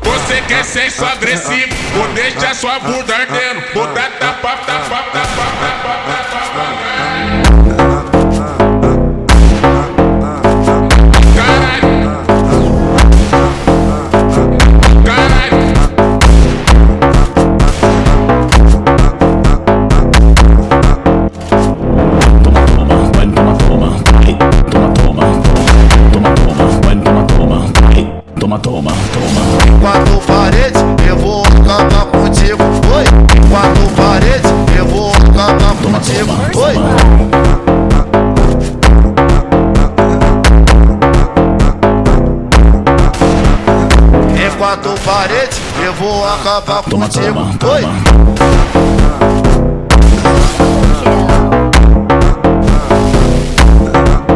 Você quer sexo agressivo, ou deixa sua bunda ardendo, ou tapa. Toma. Quatro paredes, eu vou acabar contigo. Oi, quatro paredes, eu vou acabar contigo. Oi. Em quatro paredes, eu vou acabar contigo. Oi.